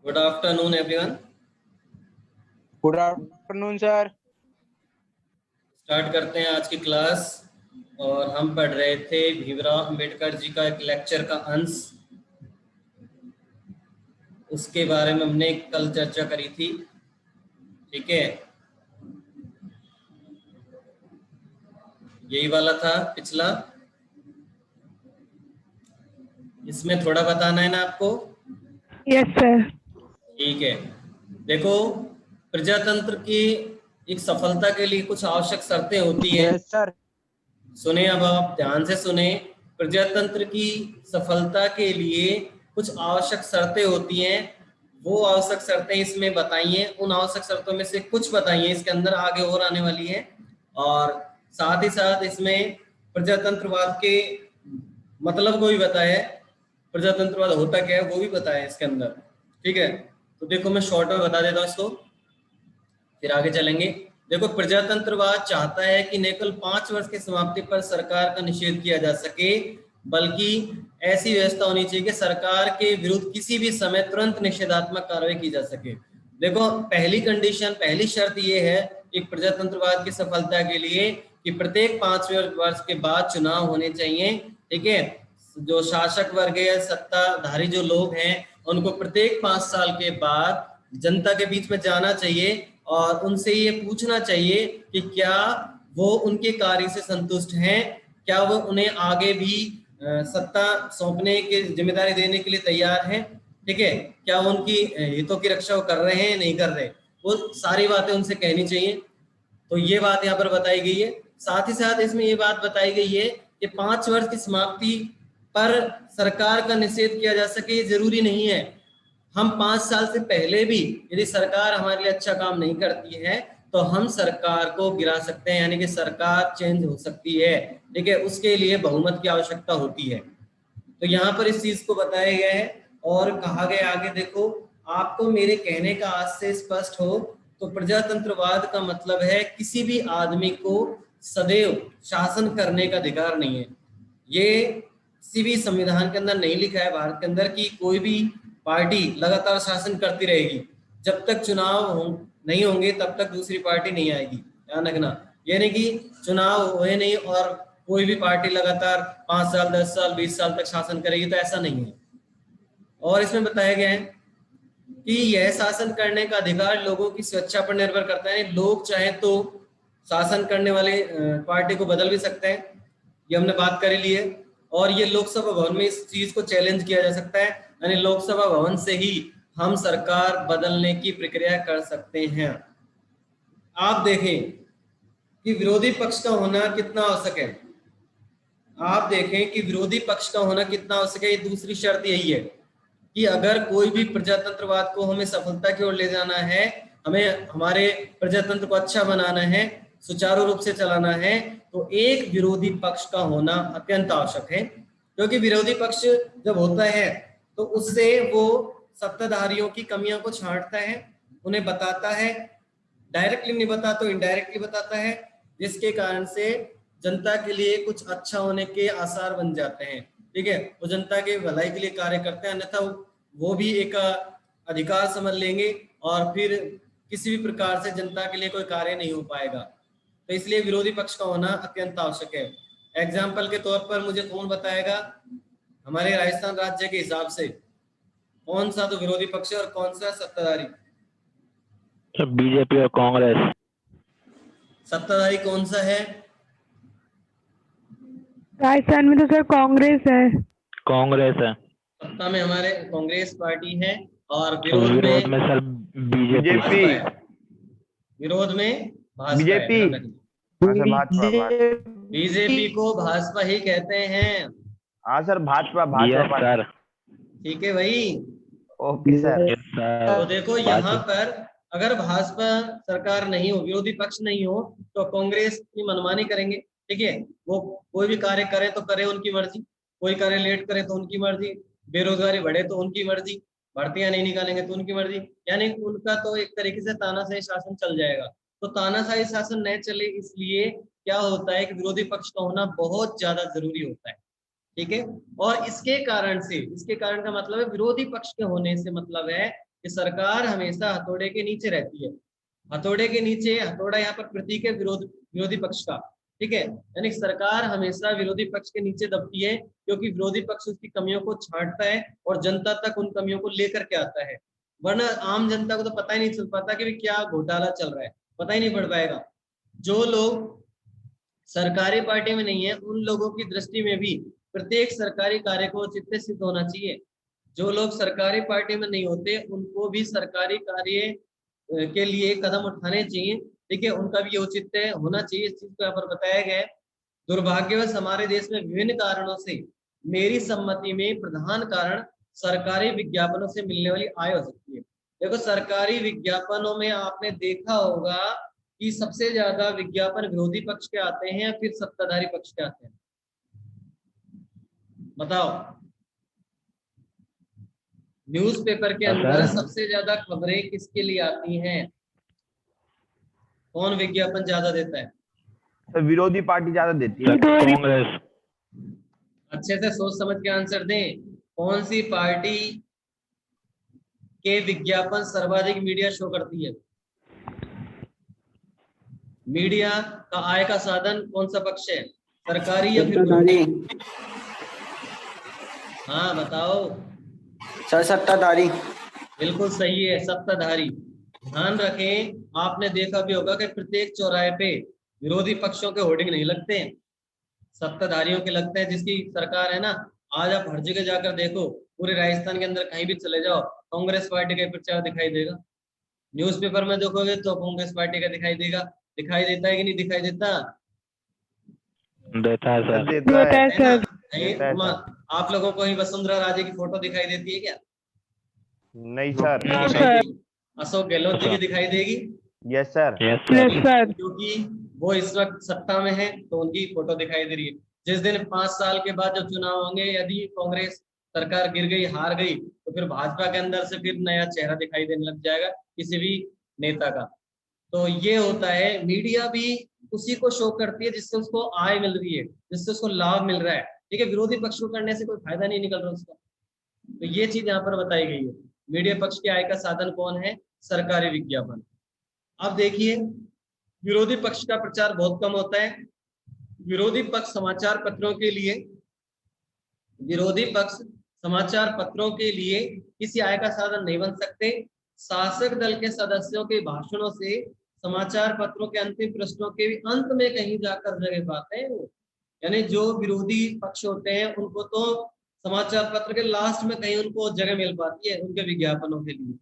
Good afternoon everyone. Good afternoon sir. Start करते हैं आज की क्लास। और हम पढ़ रहे थे भीमराव अंबेडकर जी का एक लेक्चर का अंश। उसके बारे में हमने कल चर्चा करी थी। ठीक है, यही वाला था पिछला। इसमें थोड़ा बताना है ना आपको? Yes sir. ठीक है, देखो, प्रजातंत्र की एक सफलता के लिए कुछ आवश्यक शर्तें होती हैं। Yes sir. सुने, अब आप ध्यान से सुने। प्रजातंत्र की सफलता के लिए कुछ आवश्यक शर्तें होती हैं। वो आवश्यक शर्तें इसमें बताइए। उन आवश्यक शर्तों में से कुछ बताइए, इसके अंदर आगे और आने वाली है। और साथ ही साथ इसमें प्रजातंत्रवाद के मतलब को भी बताया, प्रजातंत्रवाद होता क्या है वो भी बताया इसके अंदर। ठीक है, तो देखो मैं शॉर्ट में बता देता हूँ इसको, फिर आगे चलेंगे। देखो, प्रजातंत्रवाद चाहता है कि न केवल 5 वर्ष की समाप्ति पर सरकार का निषेध किया जा सके, बल्कि ऐसी व्यवस्था होनी चाहिए कि सरकार के विरुद्ध किसी भी समय तुरंत निषेधात्मक कार्रवाई की जा सके। देखो, पहली कंडीशन, पहली शर्त ये है कि प्रजातंत्रवाद की सफलता के लिए कि प्रत्येक 5 वर्ष के बाद चुनाव होने चाहिए। ठीक है, जो शासक वर्ग है, सत्ताधारी जो लोग हैं, उनको प्रत्येक 5 साल के बाद जनता के बीच में जाना चाहिए और उनसे ये पूछना चाहिए कि क्या वो उनके कार्य से संतुष्ट हैं, क्या वो उन्हें आगे भी सत्ता सौंपने की जिम्मेदारी देने के लिए तैयार हैं। ठीक है, क्या वो उनकी हितों की रक्षा वो कर रहे हैं, नहीं कर रहे, वो सारी बातें उनसे कहनी चाहिए। तो ये बात यहाँ पर बताई गई है। साथ ही साथ इसमें ये बात बताई गई है कि 5 वर्ष की समाप्ति पर सरकार का निषेध किया जा सके, ये जरूरी नहीं है। हम 5 साल से पहले भी यदि सरकार हमारे लिए अच्छा काम नहीं करती है तो हम सरकार को गिरा सकते हैं, यानी कि सरकार चेंज हो सकती है। ठीक है, उसके लिए बहुमत की आवश्यकता होती है। तो यहाँ पर इस चीज को बताया गया है और कहा गया आगे, देखो, आपको मेरे कहने का आज से स्पष्ट हो तो प्रजातंत्रवाद का मतलब है किसी भी आदमी को सदैव शासन करने का अधिकार नहीं है। ये किसी भी संविधान के अंदर नहीं लिखा है भारत के अंदर कि कोई भी पार्टी लगातार शासन करती रहेगी। जब तक चुनाव नहीं होंगे तब तक दूसरी पार्टी नहीं आएगी, ध्यान रखना। यानी कि चुनाव हुए नहीं और कोई भी पार्टी लगातार 5 साल 10 साल 20 साल तक शासन करेगी, तो ऐसा नहीं है। और इसमें बताया गया है कि यह शासन करने का अधिकार लोगों की स्वेच्छा पर निर्भर करता है। लोग चाहे तो शासन करने वाले पार्टी को बदल भी सकते हैं, ये हमने बात कर ली है। और ये लोकसभा भवन में इस चीज को चैलेंज किया जा सकता है, यानी लोकसभा भवन से ही हम सरकार बदलने की प्रक्रिया कर सकते हैं। आप देखें कि विरोधी पक्ष का होना कितना आवश्यक है। आप देखें कि विरोधी पक्ष का होना कितना आवश्यक है। ये दूसरी शर्त यही है कि अगर कोई भी प्रजातंत्रवाद को हमें सफलता की ओर ले जाना है, हमें हमारे प्रजातंत्र को अच्छा बनाना है, सुचारू रूप से चलाना है, तो एक विरोधी पक्ष का होना अत्यंत आवश्यक है। क्योंकि विरोधी पक्ष जब होता है तो उससे वो सत्ताधारियों की कमियों को छांटता है, उन्हें बताता है, डायरेक्टली नहीं बताता तो इनडायरेक्टली बताता है, जिसके कारण से जनता के लिए कुछ अच्छा होने के आसार बन जाते हैं। ठीक है, वो जनता के भलाई के लिए कार्य करते हैं, अन्यथा वो भी एक अधिकार समझ लेंगे और फिर किसी भी प्रकार से जनता के लिए कोई कार्य नहीं हो पाएगा। तो इसलिए विरोधी पक्ष का होना अत्यंत आवश्यक है। एग्जाम्पल के तौर पर मुझे कौन बताएगा हमारे राजस्थान राज्य के हिसाब से कौन सा तो विरोधी पक्ष है और कौन सा सत्ताधारी? बीजेपी और कांग्रेस। सत्ताधारी कौन सा है? राजस्थान में तो सर कांग्रेस है। कांग्रेस है। सत्ता में हमारे कांग्रेस पार्टी है और विरोध में सर बीजेपी। विरोध में भाजपा बीजेपी। है। बीजेपी को भाजपा ही कहते हैं। हाँ सर, भाजपा यस सर। ठीक है भाई, ओके सर। तो देखो यहाँ पर अगर भाजपा सरकार नहीं हो, विरोधी पक्ष नहीं हो, तो कांग्रेस की मनमानी करेंगे। ठीक है, वो कोई भी कार्य करे तो करे उनकी मर्जी, कोई कार्य लेट करे तो उनकी मर्जी, बेरोजगारी बढ़े तो उनकी मर्जी, भर्तियां नहीं निकालेंगे तो उनकी मर्जी। यानी उनका तो एक तरीके से तानाशाही शासन चल जाएगा। तो तानाशाही शासन न चले इसलिए क्या होता है कि विरोधी पक्ष का होना बहुत ज्यादा जरूरी होता है। ठीक है, और इसके कारण का मतलब है, विरोधी पक्ष के होने से मतलब है कि सरकार हमेशा हथौड़े के नीचे रहती है। हथौड़े के नीचे, हथौड़ा यहाँ पर प्रतीक है विरोधी पक्ष का, ठीक है। यानी सरकार हमेशा विरोधी पक्ष के नीचे दबती है, क्योंकि विरोधी पक्ष उसकी कमियों को छांटता है और जनता तक उन कमियों को लेकर के आता है। वरना आम जनता को तो पता ही नहीं चल पाता कि क्या घोटाला चल रहा है, पता ही नहीं पड़ पाएगा। जो लोग सरकारी पार्टी में नहीं है, उन लोगों की दृष्टि में भी प्रत्येक सरकारी कार्य को औचित्य सिद्ध होना चाहिए। जो लोग सरकारी पार्टी में नहीं होते, उनको भी सरकारी कार्य के लिए कदम उठाने चाहिए, ठीक है। उनका भी औचित्य होना चाहिए, इस चीज को यहाँ पर बताया गया है। दुर्भाग्यवश हमारे देश में विभिन्न कारणों से मेरी सम्मति में प्रधान कारण सरकारी विज्ञापनों से मिलने वाली आय हो सकती है। देखो, सरकारी विज्ञापनों में आपने देखा होगा कि सबसे ज्यादा विज्ञापन विरोधी पक्ष के आते हैं या फिर सत्ताधारी पक्ष के आते हैं, बताओ। न्यूज़पेपर के अंदर सबसे ज्यादा खबरें किसके लिए आती हैं? कौन विज्ञापन ज्यादा देता है? तो विरोधी पार्टी ज्यादा देती है। कांग्रेस। अच्छे से सोच समझ के आंसर दें। कौन सी पार्टी के विज्ञापन सर्वाधिक मीडिया शो करती है? मीडिया का आय का साधन कौन सा पक्ष है, सरकारी या फिर विरोधी? हाँ बताओ सर। सत्ताधारी। बिल्कुल सही है, सत्ताधारी। ध्यान रखें, आपने देखा भी होगा कि प्रत्येक चौराहे पे विरोधी पक्षों के होर्डिंग नहीं लगते हैं, सत्ताधारियों के लगते हैं। जिसकी सरकार है ना, आज आप हर जगह जाकर देखो, पूरे राजस्थान के अंदर कहीं भी चले जाओ, कांग्रेस पार्टी का प्रचार दिखाई देगा। न्यूज़पेपर में देखोगे तो कांग्रेस पार्टी का दिखाई देगा। दिखाई देता है कि नहीं दिखाई देता? देता है सर। देता है सर। नहीं, आप लोगों को ही वसुंधरा राजे की फोटो दिखाई देती है क्या? नहीं sir. No sir. Ashok Gehlot ji की दिखाई देगी? Yes sir. Yes yes sir. Sir. क्योंकि वो इस वक्त सत्ता में है, तो उनकी फोटो दिखाई दे रही है। जिस दिन 5 साल के बाद जब चुनाव होंगे, यदि कांग्रेस सरकार गिर गई, हार गई, तो फिर भाजपा के अंदर से फिर नया चेहरा दिखाई देने लग जाएगा किसी भी नेता का। तो ये होता है, मीडिया भी उसी को शो करती है जिससे उसको आय मिल रही है, जिससे उसको लाभ मिल रहा है, ठीक है। विरोधी पक्ष को करने से कोई फायदा नहीं निकल रहा उसका। तो ये चीज यहाँ पर बताई गई है। मीडिया पक्ष की आय का साधन कौन है? सरकारी विज्ञापन। अब देखिए, विरोधी पक्ष का प्रचार बहुत कम होता है। विरोधी पक्ष समाचार पत्रों के लिए किसी आय का साधन नहीं बन सकते। शासक दल के सदस्यों के भाषणों से समाचार पत्रों के अंतिम पृष्ठों के अंत में कहीं जाकर जगह पाते हैं वो। यानी जो विरोधी पक्ष होते हैं, उनको तो समाचार पत्र के लास्ट में कहीं उनको जगह मिल पाती है उनके विज्ञापनों के लिए।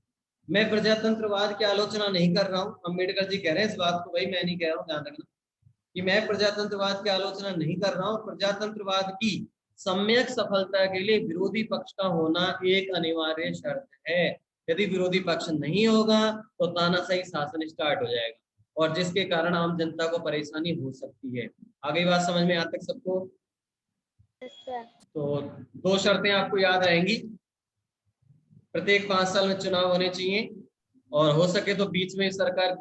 मैं प्रजातंत्रवाद की आलोचना नहीं कर रहा हूँ, अम्बेडकर जी कह रहे हैं इस बात को, भाई मैं नहीं कह रहा हूँ, ध्यान रखना कि मैं प्रजातंत्रवाद की आलोचना नहीं कर रहा हूँ। प्रजातंत्रवाद की सम्यक सफलता के लिए विरोधी पक्ष का होना एक अनिवार्य शर्त है। यदि विरोधी पक्ष नहीं होगा तो तानाशाही शासन स्टार्ट हो जाएगा, और जिसके कारण आम जनता को परेशानी हो सकती है। आगे बात समझ में आता है सबको? तो 2 शर्तें आपको याद रहेंगी। प्रत्येक 5 साल में चुनाव होने चाहिए, और हो सके तो बीच में सरकार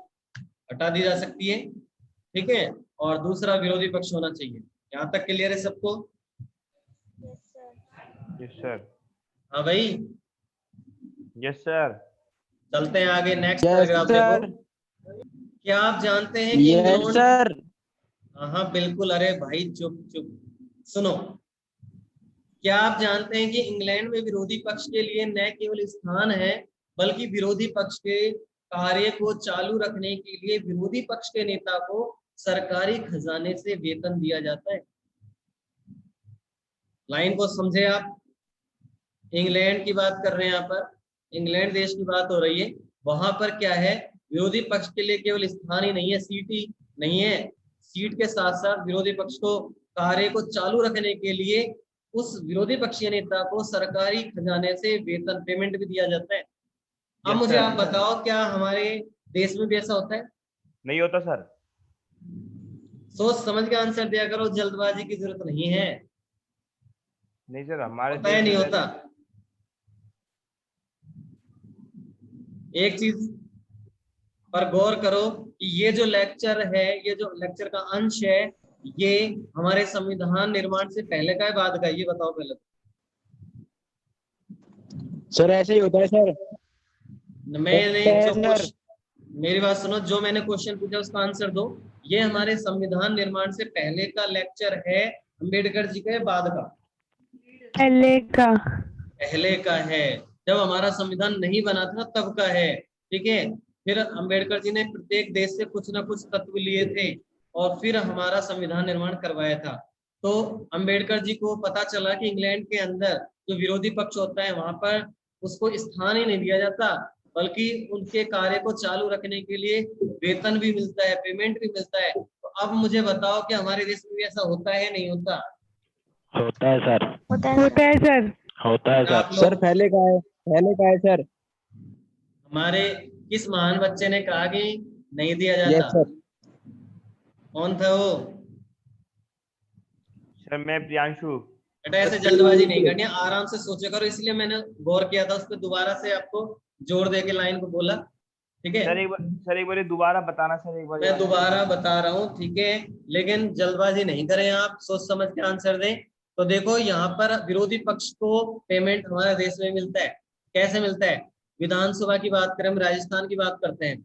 हटा दी जा सकती है, ठीक है। और दूसरा, विरोधी पक्ष होना चाहिए। यहाँ तक क्लियर है सबको? Yes sir. हाँ भाई, यस सर। चलते हैं आगे। नेक्स्ट पैराग्राफ देखो। क्या आप जानते हैं कि यस सर। हाँ बिल्कुल। अरे भाई चुप चुप सुनो। क्या आप जानते हैं कि इंग्लैंड में विरोधी पक्ष के लिए न केवल स्थान है, बल्कि विरोधी पक्ष के कार्य को चालू रखने के लिए विरोधी पक्ष के नेता को सरकारी खजाने से वेतन दिया जाता है। लाइन को समझे आप? इंग्लैंड की बात कर रहे हैं, यहाँ पर इंग्लैंड देश की बात हो रही है। वहां पर क्या है, विरोधी पक्ष के लिए केवल स्थान ही नहीं है, सीट ही नहीं है, सीट के साथ साथ विरोधी पक्ष को कार्य को चालू रखने के लिए उस विरोधी पक्षीय नेता को सरकारी खजाने से वेतन पेमेंट भी दिया जाता है। अब मुझे आप बताओ, क्या हमारे देश में भी ऐसा होता है? नहीं होता सर। सोच समझ के आंसर दिया करो, जल्दबाजी की जरूरत नहीं है। नहीं सर, हमारे होता है नहीं होता? एक चीज पर गौर करो कि ये जो लेक्चर है, ये जो लेक्चर का अंश है, ये हमारे संविधान निर्माण से पहले का है बाद का? ये बताओ पहले। सर ऐसे ही होता है सर। मैंने जो मेरी बात सुनो, जो मैंने क्वेश्चन पूछा उसका आंसर दो। ये हमारे संविधान निर्माण से पहले का लेक्चर है अंबेडकर जी के, बाद का? पहले का। पहले का है, जब हमारा संविधान नहीं बना था तब का है। ठीक है, फिर अंबेडकर जी ने प्रत्येक देश से कुछ ना कुछ तत्व लिए थे और फिर हमारा संविधान निर्माण करवाया था। तो अंबेडकर जी को पता चला कि इंग्लैंड के अंदर जो विरोधी पक्ष होता है वहां पर उसको स्थान ही नहीं दिया जाता, बल्कि उनके कार्य को चालू रखने के लिए वेतन भी मिलता है, पेमेंट भी मिलता है। तो अब मुझे बताओ कि हमारे देश में भी ऐसा होता है नहीं होता? होता है सर। होता है सर। होता है आप सर। लोग, पहले का है सर। हमारे किस महान बच्चे ने कहा कि नहीं दिया यस जाता? सर। कौन था वो? सर मैं प्रियांशु। बेटा ऐसे जल्दबाजी नहीं करनी है, आराम से सोचा करो, इसलिए मैंने गौर किया था उस पर, दोबारा से आपको जोर दे के लाइन को बोला। ठीक है, सर एक बार दोबारा बताना सर, एक बार। मैं दोबारा बता रहा हूँ, ठीक है, लेकिन जल्दबाजी नहीं करें, आप सोच समझ के आंसर दें। तो देखो यहाँ पर विरोधी पक्ष को पेमेंट हमारे देश में मिलता है। कैसे मिलता है? विधानसभा की बात करें, हम राजस्थान की बात करते हैं,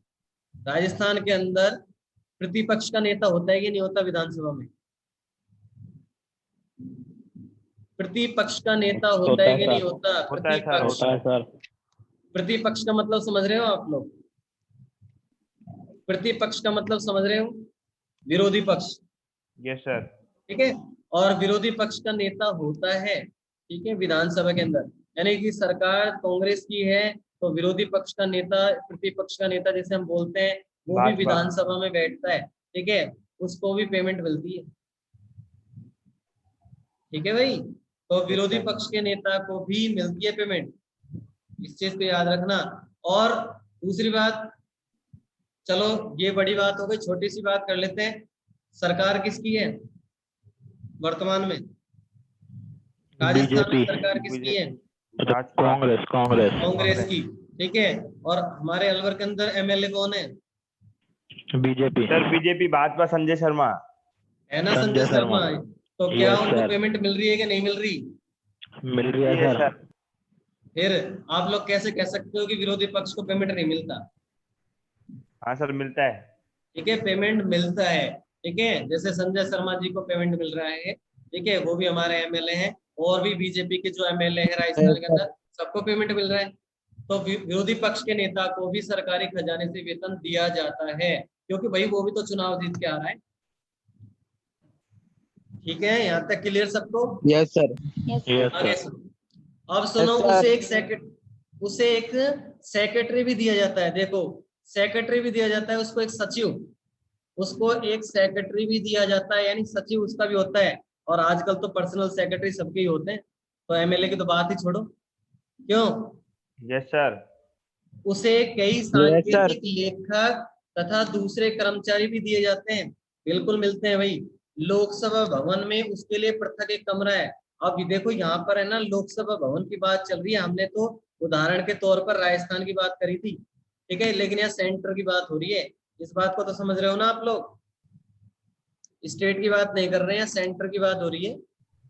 राजस्थान के अंदर प्रतिपक्ष का नेता होता है कि नहीं होता? विधानसभा में प्रतिपक्ष का नेता होता है कि नहीं होता? होता है सर, प्रतिपक्ष। होता है सर। प्रतिपक्ष का मतलब समझ रहे हो आप लोग? प्रतिपक्ष का मतलब समझ रहे हो? विरोधी पक्ष। Yes sir. ठीक है, और विरोधी पक्ष का नेता होता है, ठीक है, विधानसभा के अंदर। यानी कि सरकार कांग्रेस की है तो विरोधी पक्ष का नेता, प्रतिपक्ष का नेता जैसे हम बोलते हैं, वो भी भाजपा। विधानसभा में बैठता है। ठीक है, उसको भी पेमेंट मिलती है। ठीक है भाई, तो विरोधी पक्ष के नेता को भी मिलती है पेमेंट, इस चीज को याद रखना। और दूसरी बात, चलो ये बड़ी बात हो गई, छोटी सी बात कर लेते हैं। सरकार किसकी है वर्तमान में? राजस्थान में सरकार किसकी है? कांग्रेस। कांग्रेस। कांग्रेस की। ठीक है, और हमारे अलवर के अंदर एमएलए कौन है? BJP. Sir BJP, Bhajpa, Sanjay Sharma. है ना, संजय शर्मा। तो क्या यस उनको सर। पेमेंट मिल रही है कि नहीं मिल रही? मिल रही है यस सर। सर। फिर आप लोग कैसे कह सकते हो कि विरोधी पक्ष को पेमेंट नहीं मिलता? हाँ सर, मिलता है। ठीक है, पेमेंट मिलता है। ठीक है, जैसे संजय शर्मा जी को पेमेंट मिल रहा है, ठीक है, वो भी हमारे एमएलए हैं, और भी बीजेपी के जो एमएलए हैं राजस्थान के अंदर, सबको पेमेंट मिल रहा है। तो विरोधी पक्ष के नेता को भी सरकारी खजाने से वेतन दिया जाता है, क्योंकि भाई वो भी तो चुनाव जीत के आ रहा है। ठीक है, यहाँ तक क्लियर सबको? Yes sir. आगे सुनो। अब सुनो, उसे एक सेक्रेटरी भी दिया जाता है। देखो, सेक्रेटरी भी दिया जाता है उसको, एक सचिव, उसको एक सेक्रेटरी भी दिया जाता है, यानी सचिव उसका भी होता है। और आजकल तो पर्सनल सेक्रेटरी सबके ही होते हैं, तो एमएलए की तो बात ही छोड़ो, क्यों? Yes sir. उसे कई सांकेतिक लेखक तथा दूसरे कर्मचारी भी दिए जाते हैं। बिल्कुल मिलते हैं भाई। लोकसभा भवन में उसके लिए पृथक एक कमरा है। अब ये देखो यहाँ पर है ना, लोकसभा भवन की बात चल रही है, हमने तो उदाहरण के तौर पर राजस्थान की बात करी थी, ठीक है, लेकिन यहाँ सेंटर की बात हो रही है। इस बात को तो समझ रहे हो ना आप लोग? स्टेट की बात नहीं कर रहे हैं, सेंटर की बात हो रही है।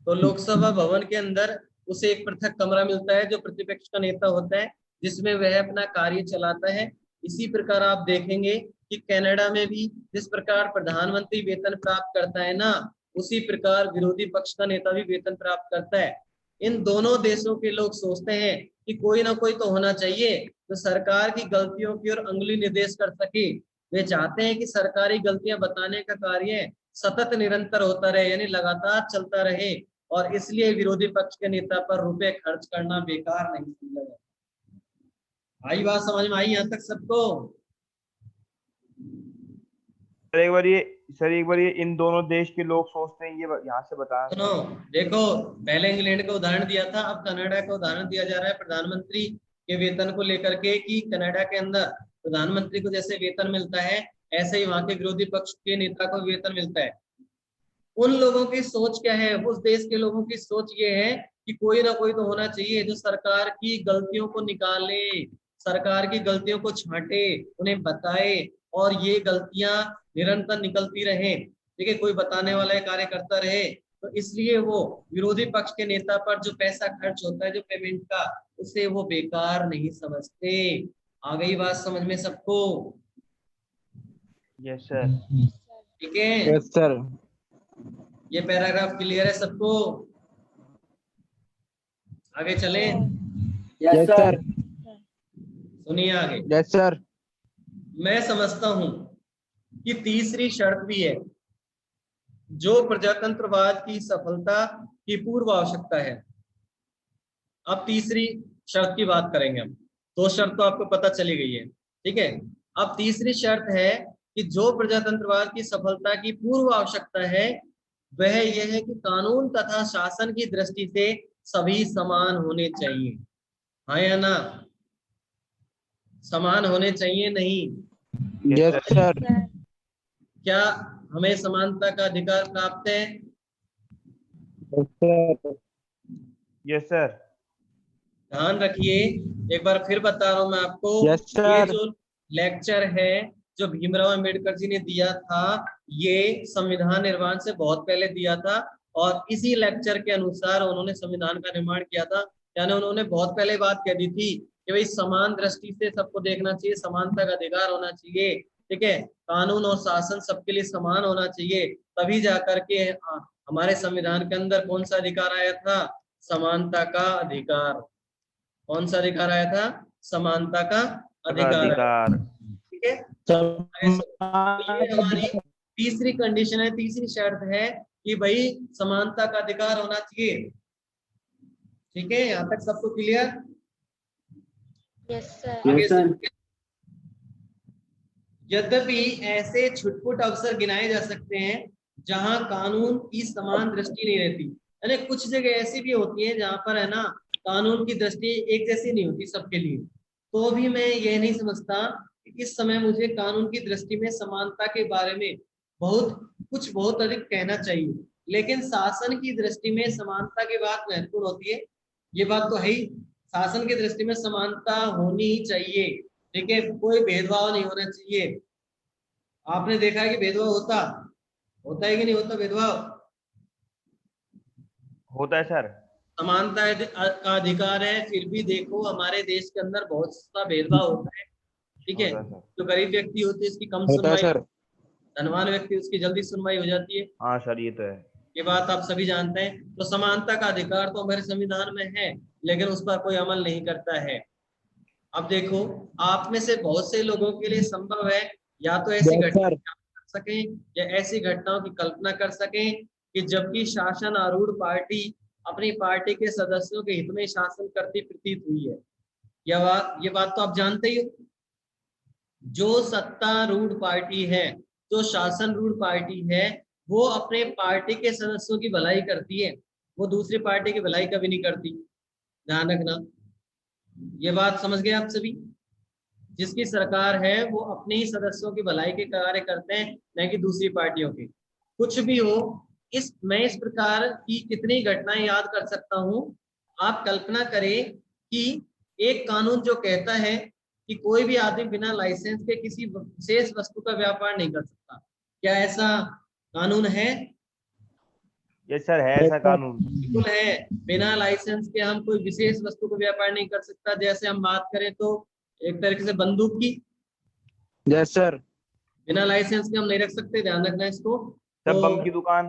तो लोकसभा भवन के अंदर उसे एक पृथक कमरा मिलता है जो प्रतिपक्ष का नेता होता है, जिसमें वह अपना कार्य चलाता है। इसी प्रकार आप देखेंगे कि कनाडा में भी जिस प्रकार प्रधानमंत्री वेतन प्राप्त करता है ना, उसी प्रकार विरोधी पक्ष का नेता भी वेतन प्राप्त करता है। इन दोनों देशों के लोग सोचते हैं कि कोई ना कोई तो होना चाहिए जो सरकार की गलतियों की ओर अंगुली निर्देश कर सके। वे चाहते हैं कि सरकारी गलतियां बताने का कार्य सतत निरंतर होता रहे, यानी लगातार चलता रहे, और इसलिए विरोधी पक्ष के नेता पर रुपए खर्च करना बेकार नहीं समझा जाता। आई बात समझ में आई यहाँ तक सबको? सर एक बार ये इन दोनों देश के लोग सोचते हैं, ये यहाँ से बता। सुनो, देखो, पहले इंग्लैंड का उदाहरण दिया था, अब कनाडा का उदाहरण दिया जा रहा है प्रधानमंत्री के वेतन को लेकर के, कि कनाडा के अंदर प्रधानमंत्री को जैसे वेतन मिलता है, ऐसे ही वहां के विरोधी पक्ष के नेता को वेतन मिलता है। उन लोगों की सोच क्या है? उस देश के लोगों की सोच ये है कि कोई ना कोई तो होना चाहिए जो सरकार की गलतियों को निकाले, सरकार की गलतियों को छांटे, उन्हें बताए, और ये गलतियां निरंतर निकलती रहे। ठीक है, कोई बताने वाला कार्य करता रहे। तो इसलिए वो विरोधी पक्ष के नेता पर जो पैसा खर्च होता है, जो पेमेंट का, उसे वो बेकार नहीं समझते। आ गई बात समझ में सबको? Yes sir. ठीक है, यस सर। ये पैराग्राफ क्लियर है सबको? आगे चलें? Yes yes sir. सर। सुनिए आगे। Yes sir. मैं समझता हूं कि तीसरी शर्त भी है जो प्रजातंत्रवाद की सफलता की पूर्व आवश्यकता है। अब तीसरी शर्त की बात करेंगे हम। दो शर्त तो आपको पता चली गई है, ठीक है। अब तीसरी शर्त है कि जो प्रजातंत्रवाद की सफलता की पूर्व आवश्यकता है वह यह है कि कानून तथा शासन की दृष्टि से सभी समान होने चाहिए। हाँ या ना? समान होने चाहिए नहीं? Yes sir. क्या हमें समानता का अधिकार प्राप्त है? Yes sir. Yes sir. ध्यान रखिए, एक बार फिर बता रहा हूं मैं आपको, यस ये सर। जो लेक्चर है जो भीमराव अंबेडकर जी ने दिया था, ये संविधान निर्माण से बहुत पहले दिया था और इसी लेक्चर के अनुसार उन्होंने संविधान का निर्माण किया था। यानी उन्होंने बहुत पहले बात कह दी थी कि भाई समान दृष्टि से सबको देखना चाहिए, समानता का अधिकार होना चाहिए, ठीक है, कानून और शासन सबके लिए समान होना चाहिए। तभी जाकर के हमारे संविधान के अंदर कौन सा अधिकार आया था? समानता का अधिकार। कौन सा अधिकार आया था? समानता का अधिकार आया था। अधिकार। ठीक है, तो ये हमारी तीसरी कंडीशन है, तीसरी शर्त है कि भाई समानता का अधिकार होना चाहिए। ठीक है, यहाँ तक सबको क्लियर? Yes sir. आगे यस सर। यद्यपि ऐसे छुटपुट अवसर गिनाए जा सकते हैं जहां कानून की समान दृष्टि नहीं रहती। यानी कुछ जगह ऐसी भी होती है जहां पर है ना कानून की दृष्टि एक जैसी नहीं होती सबके लिए। तो भी मैं ये नहीं समझता कि इस समय मुझे कानून की दृष्टि में समानता के बारे में बहुत अधिक कहना चाहिए, लेकिन शासन की दृष्टि में समानता की बात महत्वपूर्ण होती है। ये बात तो है ही, शासन की दृष्टि में समानता होनी ही चाहिए। ठीक है, कोई भेदभाव नहीं होना चाहिए। आपने देखा है कि भेदभाव होता है कि नहीं होता भेदभाव? होता है सर। समानता का अधिकार है, फिर भी देखो हमारे देश के अंदर बहुत सा भेदभाव होता है। ठीक है, होता है सर। जो गरीब व्यक्ति होती है उसकी कम होता है सुनवाई, सर। धनवान व्यक्ति उसकी जल्दी सुनवाई हो जाती है। हाँ सर, ये तो है। ये बात आप सभी जानते हैं। तो समानता का अधिकार तो हमारे संविधान में है, लेकिन उस पर कोई अमल नहीं करता है। अब देखो, आप में से बहुत से लोगों के लिए संभव है या तो ऐसी यस घटना सर। कर सकें या ऐसी घटनाओं की कल्पना कर सकें कि जबकि शासन आरूढ़ पार्टी अपनी पार्टी के सदस्यों के हित में शासन करती प्रतीत हुई है। ये बात तो आप जानते ही हो। जो सत्तारूढ़ पार्टी है, जो शासन रूढ़ पार्टी है, वो अपने पार्टी के सदस्यों की भलाई करती है, वो दूसरी पार्टी की भलाई कभी नहीं करती। ध्यान रखना, ये बात समझ गए आप सभी? जिसकी सरकार है वो अपने ही सदस्यों की भलाई के कार्य करते हैं, न कि दूसरी पार्टियों के। कुछ भी हो, मैं इस प्रकार की कितनी घटनाएं याद कर सकता हूं। आप कल्पना करें कि एक कानून जो कहता है कि कोई भी आदमी बिना लाइसेंस के किसी विशेष वस्तु का व्यापार नहीं कर सकता। क्या ऐसा कानून है? यस सर, है यस ऐसा सर। कानून। बिल्कुल है। बिना लाइसेंस के हम कोई विशेष वस्तु को व्यापार नहीं कर सकता। जैसे हम बात करें तो एक तरीके से बंदूक की, यस सर। बिना लाइसेंस के हम नहीं रख सकते। ध्यान रखना इसको। सब बम तो की दुकान।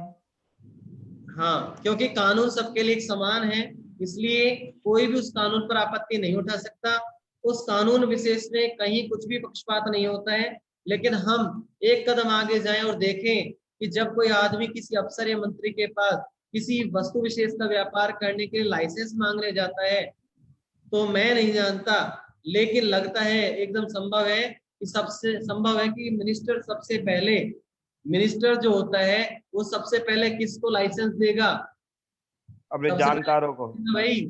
हाँ, क्योंकि कानून सबके लिए एक समान है, इसलिए कोई भी उस कानून पर आपत्ति नहीं उठा सकता। उस कानून विशेष में कहीं कुछ भी पक्षपात नहीं होता है। लेकिन हम एक कदम आगे जाएं और देखें कि जब कोई आदमी किसी अफसर या मंत्री के पास किसी वस्तु विशेष का व्यापार करने के लिए लाइसेंस मांगने जाता है, तो मैं नहीं जानता, लेकिन लगता है एकदम संभव है कि सबसे संभव है कि मिनिस्टर जो होता है वो सबसे पहले किसको लाइसेंस देगा? अपने सबसे जानकारों को। पहले भाई,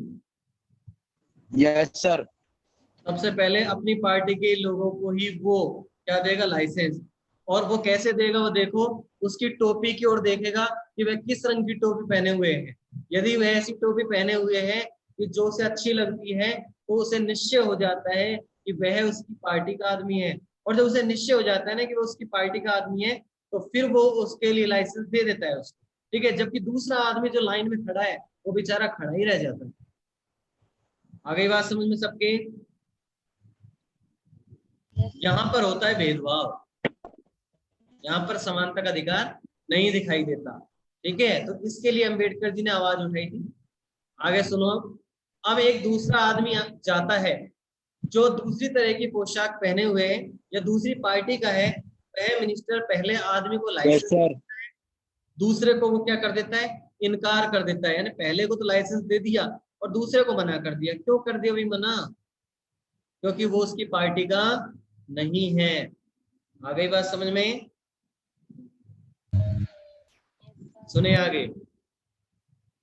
यस सर। सबसे पहले अपनी पार्टी के लोगों को ही वो क्या देगा? लाइसेंस। और वो कैसे देगा? वो देखो, उसकी टोपी की ओर देखेगा कि वह किस रंग की टोपी पहने हुए है। यदि वह ऐसी टोपी पहने हुए है कि जो उसे अच्छी लगती है, तो उसे निश्चय हो जाता है कि वह उसकी पार्टी का आदमी है। और जब उसे निश्चय हो जाता है ना कि वो उसकी पार्टी का आदमी है, तो फिर वो उसके लिए लाइसेंस दे देता है उसको। ठीक है, जबकि दूसरा आदमी जो लाइन में खड़ा है वो बेचारा खड़ा ही रह जाता है। आ गई बात समझ में सबके? यहाँ पर होता है भेदभाव, यहाँ पर समानता का अधिकार नहीं दिखाई देता। ठीक है, तो इसके लिए अंबेडकर जी ने आवाज उठाई थी। आगे सुनो। अब एक दूसरा आदमी जाता है जो दूसरी तरह की पोशाक पहने हुए या दूसरी पार्टी का है, वह मिनिस्टर पहले आदमी को यस लाइसेंस, सर। दूसरे को वो क्या कर देता है, इनकार कर देता है। यानी पहले को तो लाइसेंस दे दिया और दूसरे को मना कर दिया। क्यों कर दिया भाई मना? क्योंकि वो उसकी पार्टी का नहीं है। आ गई बात समझ में? सुने आगे।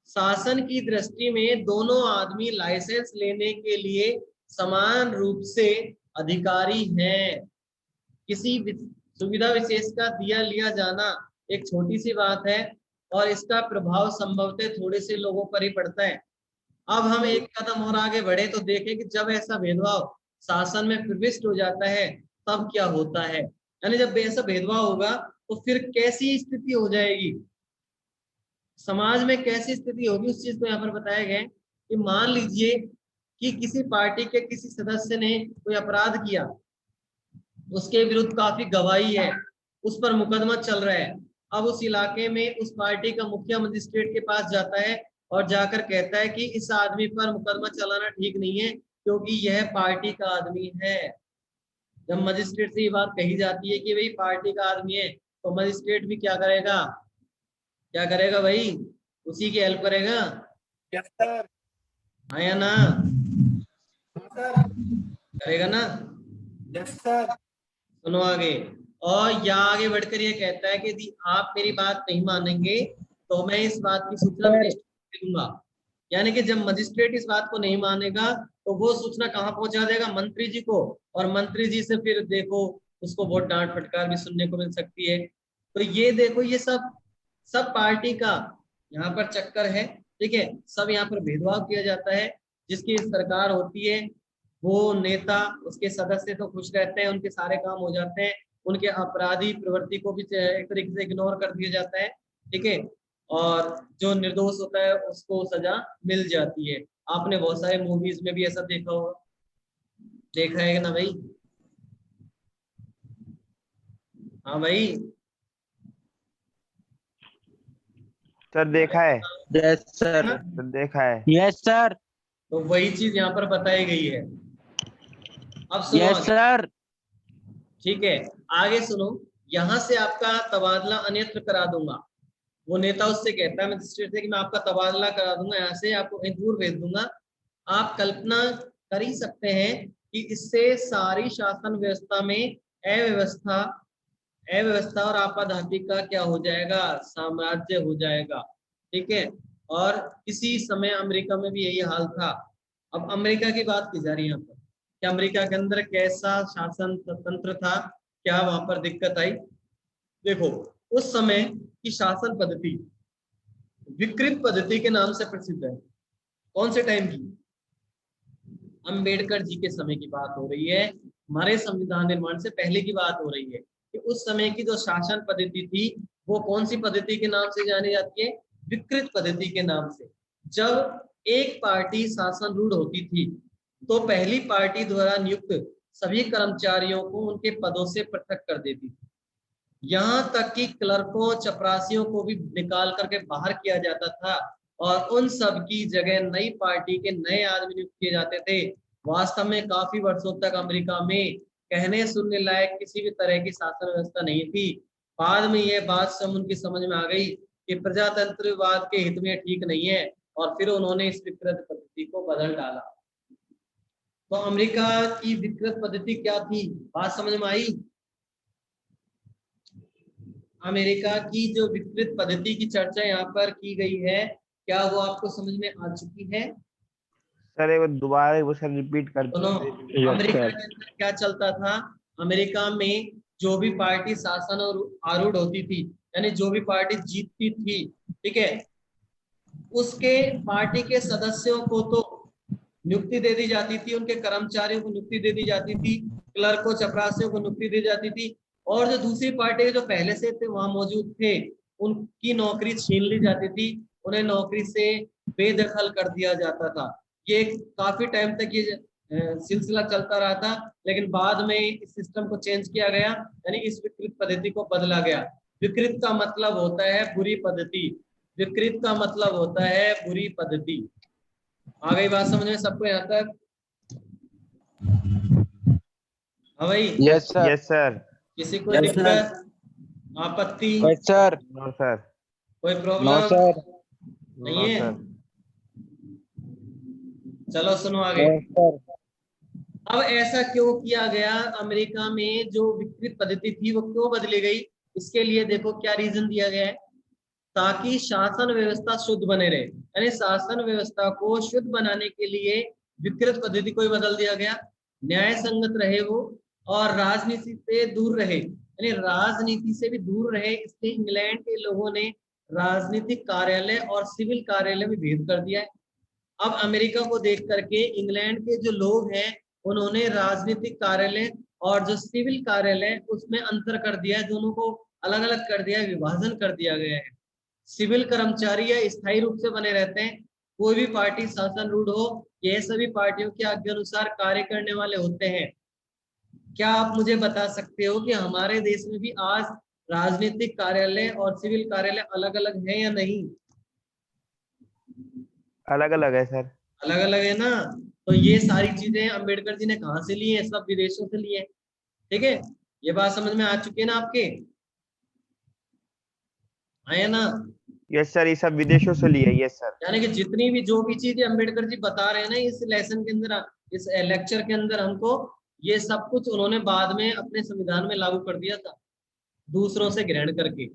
शासन की दृष्टि में दोनों आदमी लाइसेंस लेने के लिए समान रूप से अधिकारी हैं। किसी सुविधा विशेष का दिया लिया जाना एक छोटी सी बात है और इसका प्रभाव संभवतः थोड़े से लोगों पर ही पड़ता है। अब हम एक कदम और आगे बढ़े तो देखें कि जब ऐसा भेदभाव शासन में प्रविष्ट हो जाता है तब क्या होता है। यानी जब ऐसा भेदभाव होगा तो फिर कैसी स्थिति हो जाएगी, समाज में कैसी स्थिति होगी, उस चीज को यहाँ पर बताया गया है कि मान लीजिए कि किसी पार्टी के किसी सदस्य ने कोई अपराध किया, उसके विरुद्ध काफी गवाही है, उस पर मुकदमा चल रहा है। अब उस इलाके में उस पार्टी का मुखिया मजिस्ट्रेट के पास जाता है और जाकर कहता है कि इस आदमी पर मुकदमा चलाना ठीक नहीं है क्योंकि यह पार्टी का आदमी है। जब मजिस्ट्रेट से ये बात कही जाती है कि भाई पार्टी का आदमी है, तो मजिस्ट्रेट भी क्या करेगा, क्या करेगा भाई, उसी की हेल्प करेगा। Yes sir. हाँ या ना? करेगा ना? Yes sir. सुनो आगे। और या आगे बढ़कर ये कहता है कि यदि आप मेरी बात नहीं मानेंगे तो मैं इस बात की सूचना मजिस्ट्रेट को दूंगा। यानी कि जब मजिस्ट्रेट इस बात को नहीं मानेगा तो वो सूचना कहाँ पहुंचा देगा, मंत्री जी को, और मंत्री जी से फिर देखो उसको बहुत डांट फटकार भी सुनने को मिल सकती है। तो ये देखो, ये सब पार्टी का यहाँ पर चक्कर है। ठीक है, सब यहाँ पर भेदभाव किया जाता है। जिसकी सरकार होती है वो नेता, उसके सदस्य तो खुश रहते हैं, उनके सारे काम हो जाते हैं, उनके अपराधी प्रवृत्ति को भी एक तरीके से इग्नोर कर दिया जाता है। ठीक है, और जो निर्दोष होता है उसको सजा मिल जाती है। आपने बहुत सारे मूवीज में भी ऐसा देखा होगा, देखा है ना भाई? हाँ भाई, सर देखा है। Yes sir. सर देखा है। Yes sir. तो वही चीज यहाँ पर बताई गई है। अब सुनो यस आगे। सर। ठीक है, आगे सुनो। यहाँ से आपका तबादला अन्यत्र करा दूंगा। वो नेता उससे कहता है मजिस्ट्रेट से कि मैं आपका तबादला करा दूंगा, यहाँ से आपको कहीं दूर भेज दूंगा। आप कल्पना कर ही सकते हैं कि इससे सारी शासन व्यवस्था में अव्यवस्था और आपाधापी का क्या हो जाएगा, साम्राज्य हो जाएगा। ठीक है, और इसी समय अमेरिका में भी यही हाल था। अब अमेरिका की बात की जा रही है यहाँ पर कि अमेरिका के अंदर कैसा शासन तंत्र था, क्या वहां पर दिक्कत आई। देखो, उस समय की शासन पद्धति विकृत पद्धति के नाम से प्रसिद्ध है। कौन से टाइम की? अंबेडकर जी के समय की बात हो रही है। हमारे संविधान निर्माण से पहले की बात हो रही है कि उस समय की जो शासन पद्धति थी वो कौन सी पद्धति के नाम से जानी जाती है? विकृत पद्धति के नाम से। जब एक पार्टी शासन रूढ़ होती थी तो पहली पार्टी द्वारा नियुक्त सभी कर्मचारियों को उनके पदों से पृथक कर देती थी। यहाँ तक कि क्लर्कों चपरासियों को भी निकाल करके बाहर किया जाता था और उन सब की जगह नई पार्टी के नए आदमी नियुक्त किए जाते थे। वास्तव में काफी वर्षों तक अमेरिका में कहने सुनने लायक किसी भी तरह की शासन व्यवस्था नहीं थी। बाद में यह बात सब उनकी समझ में आ गई कि प्रजातंत्रवाद के हित में ठीक नहीं है और फिर उन्होंने इस विकृत पद्धति को बदल डाला। तो अमेरिका की विकृत पद्धति क्या थी, बात समझ में आई? अमेरिका की जो विकृत पद्धति की चर्चा यहाँ पर की गई है, क्या वो आपको समझ में आ चुकी है? सर एक बार दोबारा एक बार रिपीट कर दीजिए। अमेरिका के अंदर क्या चलता था? अमेरिका में जो भी पार्टी शासन और आरूढ़ होती थी, यानी जो भी पार्टी जीतती थी, ठीक है, उसके पार्टी के सदस्यों को तो नियुक्ति दे दी जाती थी, उनके कर्मचारियों को नियुक्ति दे दी जाती थी, क्लर्कों चपरासियों को नियुक्ति दी जाती थी, और जो दूसरी पार्टी के जो पहले से थे वहां मौजूद थे उनकी नौकरी छीन ली जाती थी, उन्हें नौकरी से बेदखल कर दिया जाता था। ये काफी टाइम तक ये सिलसिला चलता रहा था, लेकिन बाद में इस सिस्टम को चेंज किया गया, यानी इस विकृत पद्धति को बदला गया। विकृत का मतलब होता है बुरी पद्धति, विकृत का मतलब होता है बुरी पद्धति। आ गई बात समझ में सबको यहाँ तक? हाँ भाई, यस सर। किसी को दिक्कत, आपत्ति, Yes, sir. No sir. कोई No, प्रॉब्लम sir. नहीं है? सर। चलो सुनो आगे। No, sir. अब ऐसा क्यों किया गया? अमेरिका में जो विकृत पद्धति थी वो क्यों बदली गई? इसके लिए देखो क्या रीजन दिया गया है, ताकि शासन व्यवस्था शुद्ध बने रहे, यानी शासन व्यवस्था को शुद्ध बनाने के लिए विकृत पद्धति को ही बदल दिया गया, न्याय संगत रहे वो, और राजनीति से दूर रहे, यानी राजनीति से भी दूर रहे। इसलिए इंग्लैंड के लोगों ने राजनीतिक कार्यालय और सिविल कार्यालय में भेद कर दिया है। अब अमेरिका को देख करके इंग्लैंड के जो लोग हैं उन्होंने राजनीतिक कार्यालय और जो सिविल कार्यालय उसमें अंतर कर दिया है, दोनों को अलग अलग कर दिया है, विभाजन कर दिया गया है। सिविल कर्मचारी या स्थायी रूप से बने रहते हैं, कोई भी पार्टी शासन रूढ़ हो, यह सभी पार्टियों के आज्ञा अनुसार कार्य करने वाले होते हैं। क्या आप मुझे बता सकते हो कि हमारे देश में भी आज राजनीतिक कार्यालय और सिविल कार्यालय अलग अलग है या नहीं? अलग अलग है सर। अलग अलग है ना? तो ये सारी चीजें अंबेडकर जी ने कहाँ से ली है? सब विदेशों से लिए। ठीक है, ये बात समझ में आ चुकी है ना आपके? आया ना? यस सर, ये सब विदेशों से लिए। Yes sir. यानी कि जितनी भी जो भी चीजें अंबेडकर जी बता रहे हैं ना इस लेसन के अंदर, इस लेक्चर के अंदर, हमको ये सब कुछ उन्होंने बाद में अपने संविधान में लागू कर दिया था, दूसरों से ग्रहण करके।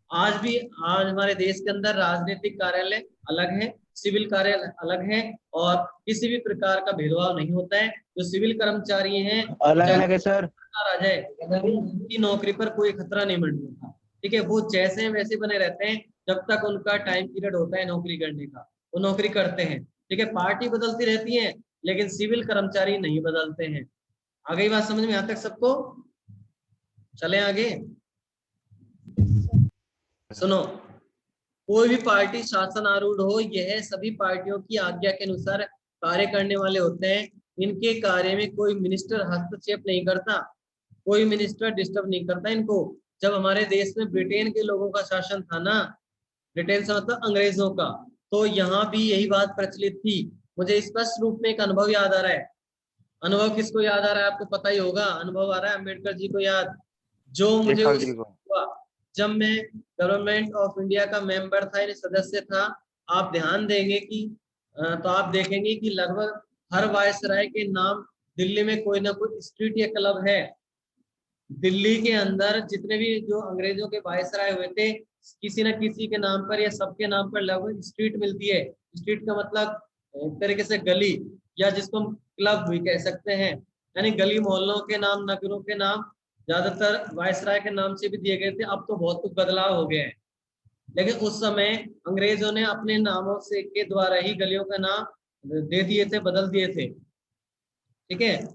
आज हमारे देश के अंदर राजनीतिक कार्यालय अलग है, सिविल कार्यालय अलग है, और किसी भी प्रकार का भेदभाव नहीं होता है। जो सिविल कर्मचारी हैं, अलग अलग है सर। आ जाए उनकी नौकरी पर कोई खतरा नहीं मंडराता। ठीक है, वो जैसे हैं वैसे बने रहते हैं, जब तक उनका टाइम पीरियड होता है नौकरी करने का, वो नौकरी करते हैं। ठीक है, पार्टी बदलती रहती है लेकिन सिविल कर्मचारी नहीं बदलते हैं। आ गई बात समझ में यहाँ तक सबको? चले आगे। सुनो, कोई भी पार्टी शासन आरूढ़ हो, यह सभी पार्टियों की आज्ञा के अनुसार कार्य करने वाले होते हैं। इनके कार्य में कोई मिनिस्टर हस्तक्षेप नहीं करता, कोई मिनिस्टर डिस्टर्ब नहीं करता इनको। जब हमारे देश में ब्रिटेन के लोगों का शासन था ना, ब्रिटेन से मतलब अंग्रेजों का, तो यहाँ भी यही बात प्रचलित थी। मुझे स्पष्ट रूप में एक अनुभव याद आ रहा है। अनुभव किसको याद आ रहा है? आपको पता ही होगा। अनुभव आ रहा है अंबेडकर जी को याद, जो मुझे हुआ जब मैं गवर्नमेंट ऑफ इंडिया का मेंबर था, यानी सदस्य था। आप ध्यान देंगे कि तो आप देखेंगे कि लगभग हर वायसराय के नाम दिल्ली में कोई ना कोई स्ट्रीट या क्लब है। दिल्ली के अंदर जितने भी जो अंग्रेजों के वायसराय हुए थे, किसी न किसी के नाम पर या सबके नाम पर लगभग स्ट्रीट मिलती है। स्ट्रीट का मतलब एक तरीके से गली, या जिसको हम क्लब भी कह सकते हैं, यानी गली मोहल्लों के नाम, नगरों के नाम ज्यादातर वायसराय के नाम से भी दिए गए थे। अब तो बहुत कुछ बदलाव हो गया है, लेकिन उस समय अंग्रेजों ने अपने नामों से के द्वारा ही गलियों का नाम दे दिए थे, बदल दिए थे। ठीक है,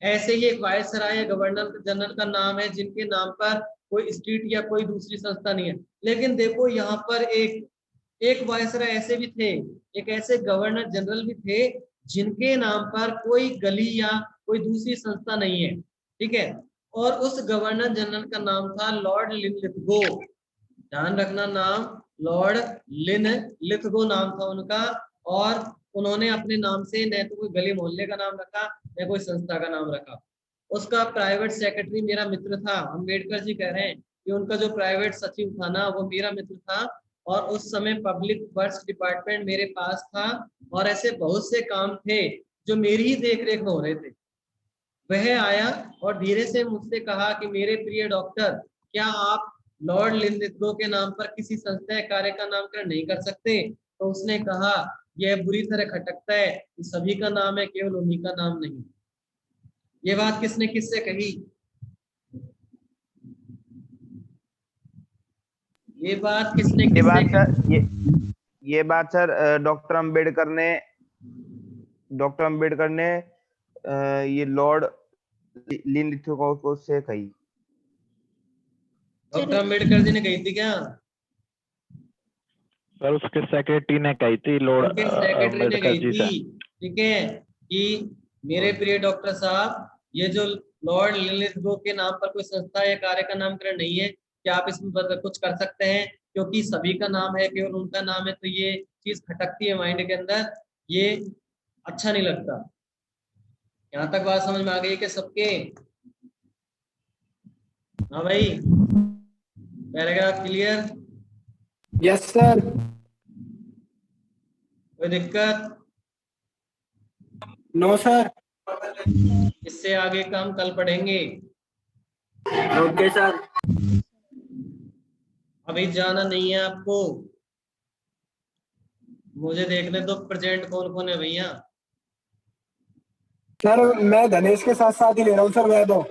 ऐसे ही एक वायसराय या गवर्नर जनरल का नाम है जिनके नाम पर कोई स्ट्रीट या कोई दूसरी संस्था नहीं है। लेकिन देखो यहाँ पर एक वायसराय ऐसे भी थे, एक ऐसे गवर्नर जनरल भी थे जिनके नाम पर कोई गली या कोई दूसरी संस्था नहीं है। ठीक है, और उस गवर्नर जनरल का नाम था लॉर्ड लिनलिथगो। ध्यान रखना, नाम लॉर्ड लिनलिथगो नाम था उनका। और उन्होंने अपने नाम से न तो कोई गली मोहल्ले का नाम रखा, न कोई संस्था का नाम रखा। उसका प्राइवेट सेक्रेटरी मेरा मित्र था। अम्बेडकर जी कह रहे हैं कि उनका जो प्राइवेट सचिव था ना, वो मेरा मित्र था। और उस समय पब्लिक वर्क्स डिपार्टमेंट मेरे पास था, और ऐसे बहुत से काम थे जो मेरी ही देखरेख में हो रहे थे। वह आया और धीरे से मुझसे कहा कि मेरे प्रिय डॉक्टर, क्या आप लॉर्ड लिनलिथगो के नाम पर किसी संस्था या कार्य का नामकरण नहीं कर सकते? तो उसने कहा, यह बुरी तरह खटकता है, सभी का नाम है, केवल उन्हीं का नाम नहीं। ये बात किसने किससे कही? ये बात किसने किससे कही? ये बात सर डॉक्टर अंबेडकर ने ये लॉर्ड लिनलिथगो से कही। डॉक्टर अंबेडकर जी ने कही थी क्या? सर उसके सेक्रेटरी ने कही थी, लॉर्ड उनके सेक्रेटरी ने अम्बेडकर कही जी से। थी। ठीक है, कि मेरे प्रिय डॉक्टर साहब, ये जो लॉर्ड लिलिथगो के नाम पर कोई संस्था या कार्य का नामकरण नहीं है, क्या आप इसमें कुछ कर सकते हैं? क्योंकि सभी का नाम है, केवल उनका नाम है, तो ये चीज खटकती है माइंड के अंदर, ये अच्छा नहीं लगता। यहाँ तक बात समझ में आ गई कि सबके? हाँ भाई, पैराग्राफ क्लियर? Yes sir. कोई दिक्कत? No sir. इससे आगे का हम कल पढ़ेंगे। Okay sir. अभी जाना नहीं है आपको, मुझे देखने दो प्रेजेंट कौन कौन है भैया। सर मैं धनेश के साथ साथ ही ले रहा हूँ सर, वह दो।